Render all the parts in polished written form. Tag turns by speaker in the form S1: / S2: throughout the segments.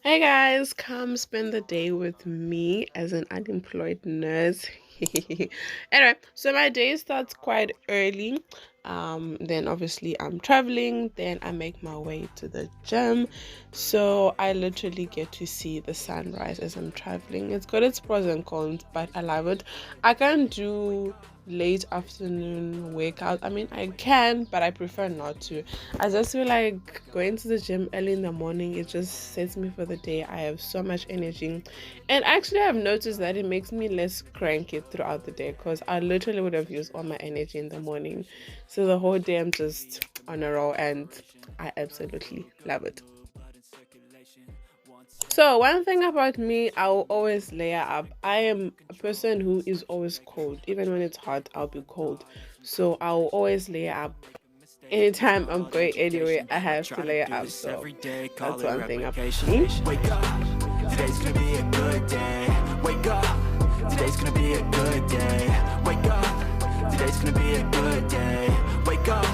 S1: Hey guys, come spend the day with me as an unemployed nurse. Anyway, so my day starts quite early. Then obviously I'm traveling, then I make my way to the gym. So I literally get to see the sunrise as I'm traveling. It's got its pros and cons, but I love it. I can't do late afternoon workout. I mean, I can, but I prefer not to. I just feel like going to the gym early in the morning, it just sets me for the day. I have so much energy. And actually, I've noticed that it makes me less cranky throughout the day because I literally would have used all my energy in the morning. So the whole day, I'm just on a roll and I absolutely love it. So one thing about me, I'll always layer up. I am a person who is always cold. Even when it's hot, I'll be cold. So I'll always layer up. Anytime I'm going anywhere, I have to layer up. So that's one thing about me.
S2: Wake up, today's gonna be a good day. Wake up, today's gonna be a good day. Wake up, today's gonna be a good day. Wake up,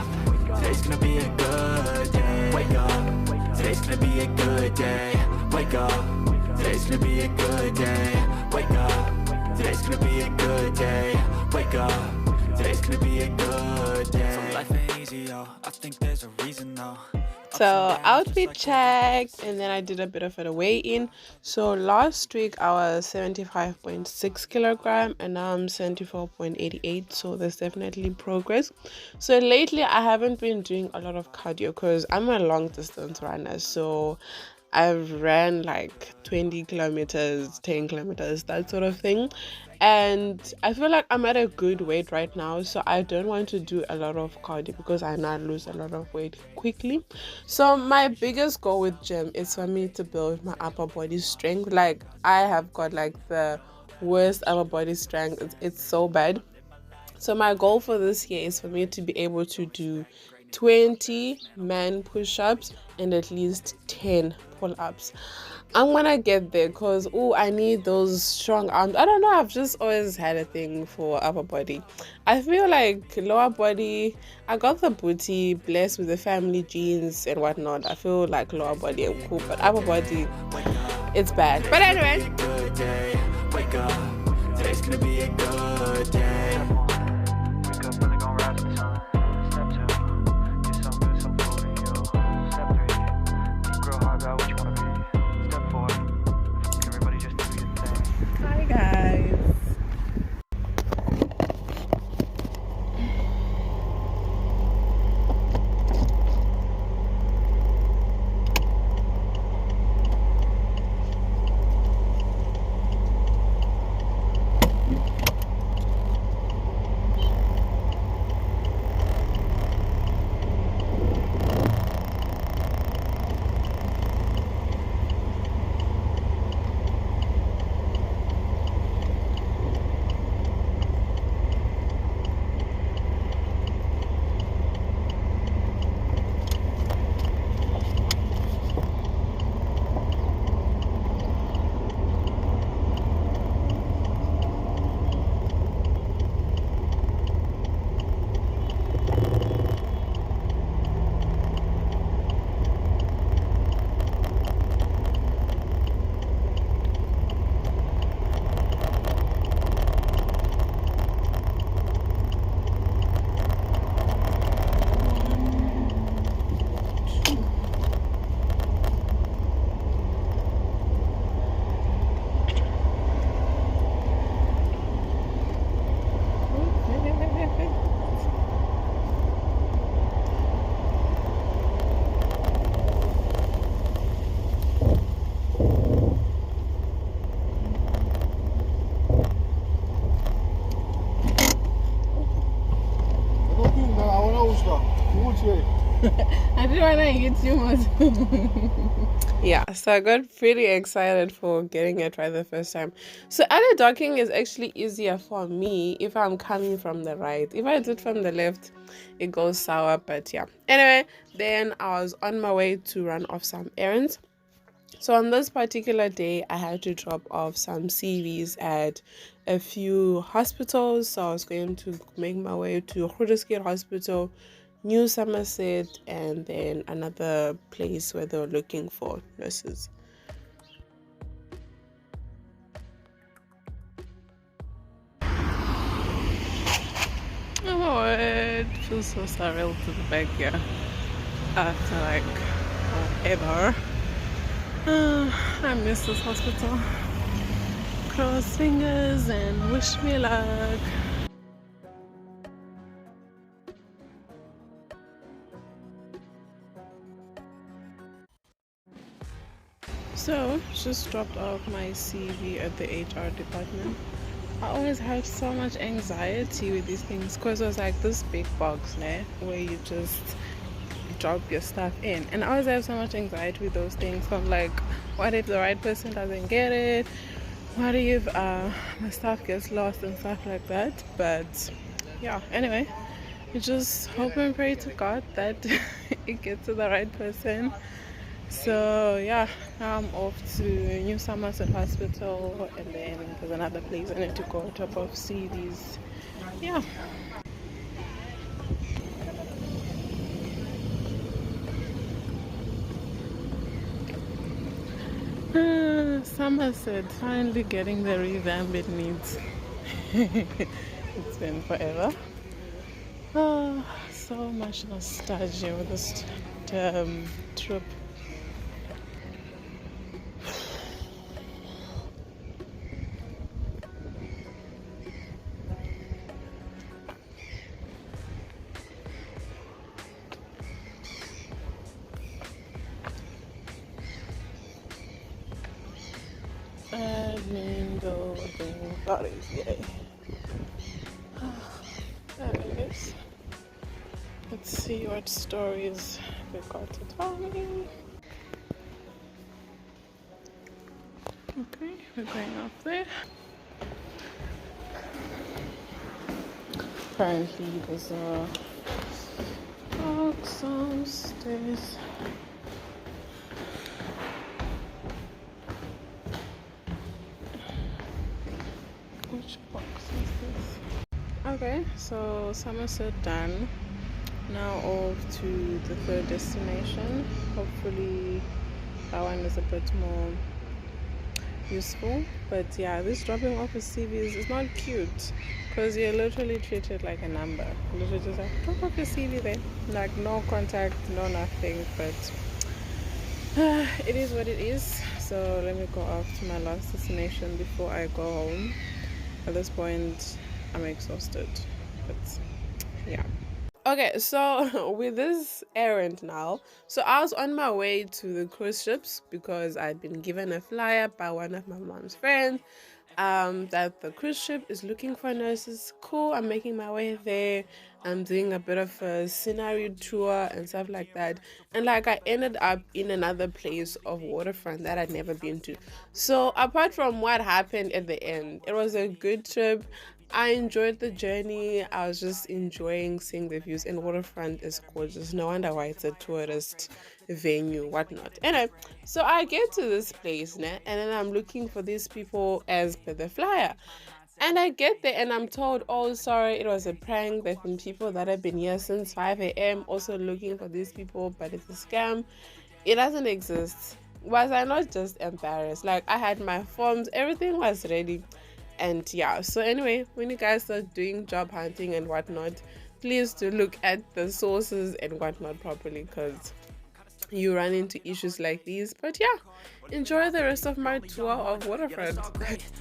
S2: today's gonna be a good day. Wake up, today's gonna be a good day. Wake up, today's gonna be a good day. Wake up, today's gonna be a good day. Wake up, today's gonna be a good day. So life ain't easy, yo. I think there's a reason though.
S1: So outfit check, and then I did a bit of a weigh in. So last week I was 75.6 kilogram, and now I'm 74.88. So there's definitely progress. So lately I haven't been doing a lot of cardio because I'm a long distance runner. So I've ran like 20 kilometers, 10 kilometers, that sort of thing. And I feel like I'm at a good weight right now. So I don't want to do a lot of cardio because I now lose a lot of weight quickly. So my biggest goal with gym is for me to build my upper body strength. Like I have got like the worst upper body strength. It's so bad. So my goal for this year is for me to be able to do 20 man push-ups and at least 10 pull-ups. I'm gonna get there because I need those strong arms. I don't know, I've just always had a thing for upper body. I feel like lower body, I got the booty, blessed with the family genes and whatnot. I feel like lower body I'm cool, but upper body, it's bad. But anyway.
S2: Wake up, today's gonna be a good day. Wake up, really gonna rise with the sun. Step 2, get some good, some food in you. Step 3, think real hard about what you wanna be. Step 4, everybody just do your thing.
S1: Hi guys. I didn't want to get too much. Yeah, so I got pretty excited for getting it right the first time. So early docking is actually easier for me if I'm coming from the right. If I do it from the left, it goes sour, but yeah. Anyway, then I was on my way to run off some errands. So on this particular day, I had to drop off some CVs at a few hospitals. So I was going to make my way to Grooteskiel Hospital, New Somerset, and then another place where they were looking for nurses. Feels so surreal to be back here after like forever. I miss this hospital. Cross fingers and wish me luck. So, just dropped off my CV at the HR department. I always have so much anxiety with these things because it was like this big box, where you just drop your stuff in. And I always have so much anxiety with those things. So I'm like, what if the right person doesn't get it? What if my stuff gets lost and stuff like that? But yeah, anyway, you just hope and pray to God that it gets to the right person. So yeah, now I'm off to New Somerset Hospital, and then there's another place I need to go top of CVs. Yeah. Somerset finally getting the revamp it needs. It's been forever. Oh, so much nostalgia with this trip. Admin building bodies, yay. Anyways, let's see what stories we got to tell me. Okay, we're going up there. Apparently there's a box downstairs. Which box is this? Okay, so Somerset done. Now off to the third destination. Hopefully that one is a bit more useful. But yeah, this dropping off of CVs is not cute because you're literally treated like a number. Literally just like, drop off your CV there. Like no contact, no nothing. But it is what it is. So let me go off to my last destination before I go home. At this point, I'm exhausted. But yeah. Okay, so with this errand now, so I was on my way to the cruise ships because I'd been given a flyer by one of my mom's friends that the cruise ship is looking for nurses. Cool, I'm making my way there. I'm doing a bit of a scenario tour and stuff like that. And like I ended up in another place of waterfront that I'd never been to. So apart from what happened at the end, it was a good trip. I enjoyed the journey. I was just enjoying seeing the views, and waterfront is gorgeous. No wonder why it's a tourist venue, whatnot. Anyway, so I get to this place, and then I'm looking for these people as per the flyer. And I get there and I'm told, oh, sorry, it was a prank. There's been people that have been here since 5 a.m. also looking for these people, but it's a scam. It doesn't exist. Was I not just embarrassed? Like, I had my forms, everything was ready. And yeah, so anyway, when you guys start doing job hunting and whatnot, please do look at the sources and whatnot properly because you run into issues like these. But yeah, enjoy the rest of my tour of waterfront.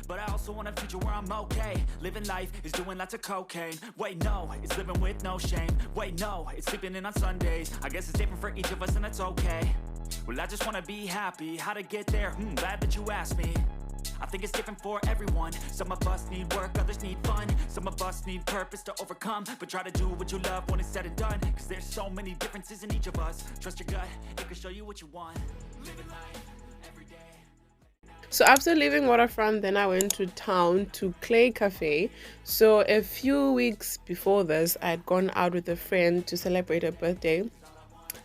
S2: But I also want a future where I'm okay. Living life is doing lots of cocaine. Wait, no, it's living with no shame. Wait, no, it's sleeping in on Sundays. I guess it's different for each of us and that's okay. Well, I just want to be happy. How to get there? Glad that you asked me. I think it's different for everyone. Some of us need work, others need fun. Some of us need purpose to overcome. But try to do what you love when it's said and done. Cause there's so many differences in each of us. Trust your gut, it can show you what you want. Living life every day.
S1: So after leaving waterfront, then I went to town to Clay Cafe. So a few weeks before this, I had gone out with a friend to celebrate her birthday.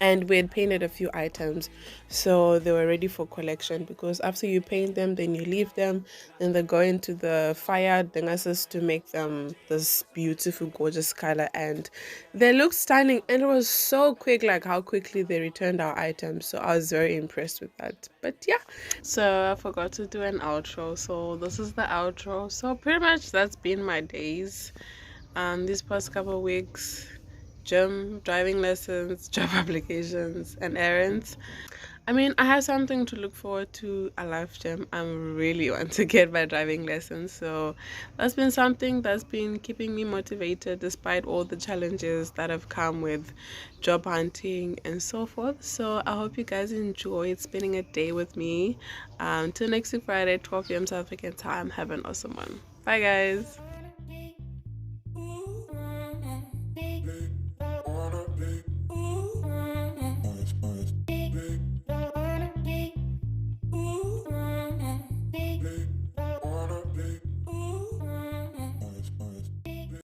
S1: And we had painted a few items, so they were ready for collection, because after you paint them, then you leave them, then they go into the fire dengases to make them this beautiful gorgeous color, and they look stunning. And it was so quick, like how quickly they returned our items, so I was very impressed with that. But yeah, so I forgot to do an outro, so this is the outro. So pretty much that's been my days these past couple of weeks. gym, driving lessons, job applications, and errands. I mean, I have something to look forward to a life gym. I really want to get my driving lessons. So that's been something that's been keeping me motivated despite all the challenges that have come with job hunting and so forth. So I hope you guys enjoyed spending a day with me. Till next week, Friday, 12 p.m. South African time. Have an awesome one. Bye, guys.